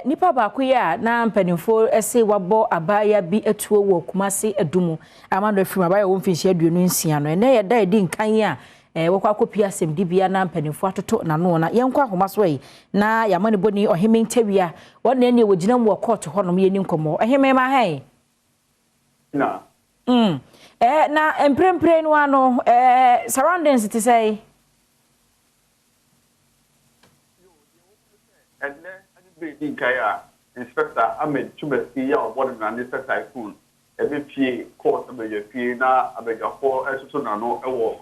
nipa ba ko ya na mpanimfo ese wabo abaya bi etuo wo Kumase Adum amando afim abaya wo mfinhia aduonu nsia no ene ye da edi nkan ya wokwa kopia asem dibia na mpanimfo atoto na no na yenkwa ahoma so yi na yamane boni oheme ntawia wona ene wogina mu court honom ye ni nkomo oheme ma hai na na emprempre no ano surroundings to say Being Kaya, Inspector Ahmed Chumesi, or one of the tycoon, a BP court of your Pina, a beg of 4 as soon as no, or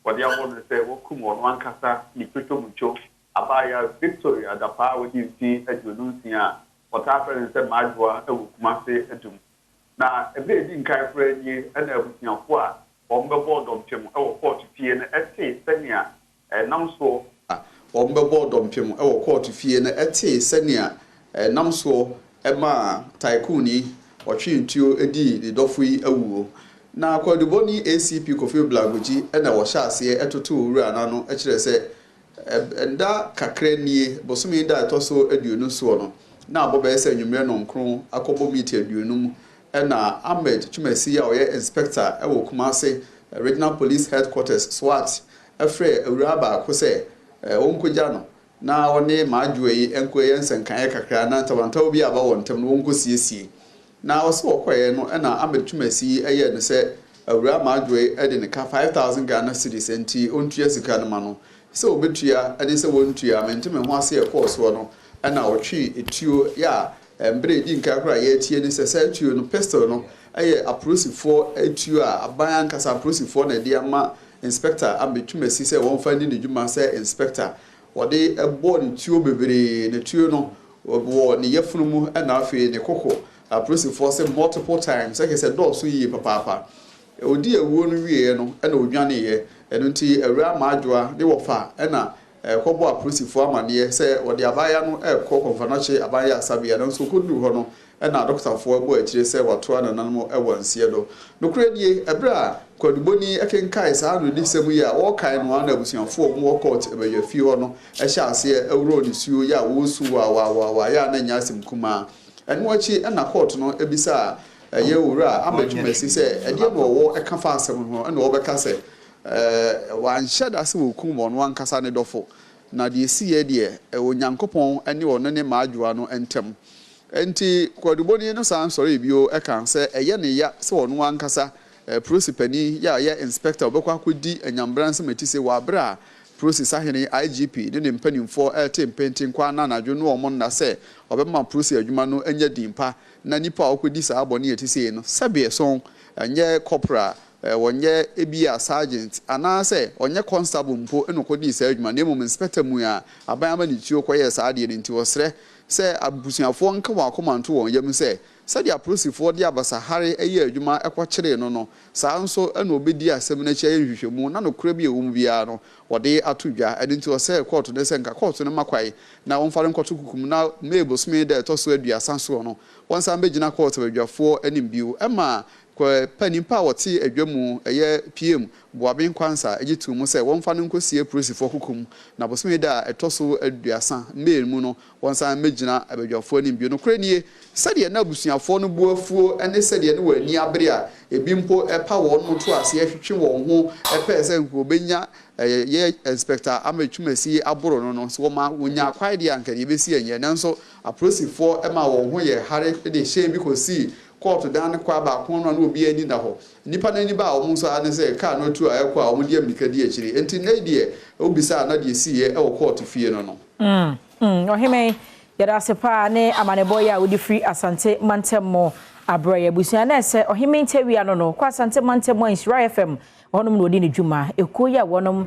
what the other one say, Kumo, one Casa, Nipito Mucho, Abaya, Victoria, the power with you see at Junusia, what happened in Saint Majua, Kumase Adum. Now, a bit in Kai Freddy, and everything of what, on the board of Tim, or 40 and essay, Senia, and now so. Board dompim e court fie na ete senia namso e ma tycooni otwe ntuo edi de dofui awuo na kwaduboni ACP Kofi Blagoji e na wo hyase etoto wura na no e kire se nda kakra nie bosome da etoso aduonu so no na aboba ese nwumre no nkron akobo meet aduonu mu e na Ahmed Chumesi ya oye inspector e wo Kumase Regional Police Headquarters SWAT afre awuraba ko se onkoja no na woni maadwoyi enkoye nsenkan kakra na tabantaw bi aba wontam no wonkosiesie na oso okoye no na Ahmed Chumesi eye no se awura maadwoyi ede ne ka 5000 Ghana cedis enti ontua sika no ma no se obetua ade se wontua mentime ho ase e course no na otwi etuo ya embre di nka kra ye tie ni se se tuo no pistol no eye aprosifo etuo a aban kasa aprosifo na de ama Inspector Ahmed Chumesi se won fandi ne djuma se inspector wode ebo ne tuo bebre ne tuo no wo ne yefunu mu na afi ne koko apresi force multiple times like say do so yi papa odi awuo no wie no na odwane ye eno nti awura maadwoa de wofa na kobo apresi fo amane se wode abaya no konfanache abaya asabia no so kodu ho no na doctor fo ebo akire se wato na nanmo ewansie do no kredie ebra kwaduboni ekenkai saa no disemu ya wo kai no na abusuafo mo court ebeya fi ho no ehya ase ewro ni suo ya wo su wa ya na nya asim kuma eno achi na court no ebisa ye wura Ahmed Chumesi se ede no wo eka fa asem ho na wo beka se wan shada se wo kuma no ankasa ne dofo na de si ye de onyankopon ene wo ne maadwoa no entem enti kwaduboni no san sori bio eka se eye ne ya se wo no ankasa prosipani ya inspector obekwa akodi anyambranse metise wa bra process ahene IGP ne mpanimfo tempentin kwa na nadwo no omo na se obema process adwuma no anya dimpa na nipa okodi sa abone etise no sabe so anye corporal wonye ebia sergeant anase onye constable mpo enokodi sa adwuma na emom inspector mu ya abayama ni tuo koye sa ade ne nti wosre se abusuafo nka wa komanto won yam se sadi aprosifo de abasa hare eye adwuma ekwokyere no saa nso na obedi asem na kye hwehwemu na no kura bi ewum bia no wode atodwa ade nti ose court ne se nka court ne makwai na wonfare nkoto kukum na mebosme de to so aduasa so no wonsa begina court badwafo anim biu ema kwa panimpa woti adwamu eye PM boaben kwansa egitu mu se wonfa nkosie prosifo kukum na bosme da etoso aduasa mail mu no wonsa megina abadwafo anim biu no kura nie sade na busuafo no boafuo ene sade ne wani abere a ebimpo epa won no to ase ahwetwe won ho epa se nko benya ye inspector Ahmed Chumesi aboro no so ma wonya kwai de anka de besi enye nanso aprosifo ema won ho ye hare de shame bi kosi court dan kwa ba kon no na obi ani da ho nipa na ni ba o mu so ane se ka no tu ayekwa o mu de amika di akiri enti na die obisa na de si ye e wo court fie no no ohime yada sepa ne amaneboy a wodi free Asante Mantemo abroye busia na se ohime ntewia no kwa Asante Mantemo Insura FM wonom no odi ne dwuma ekoya wonom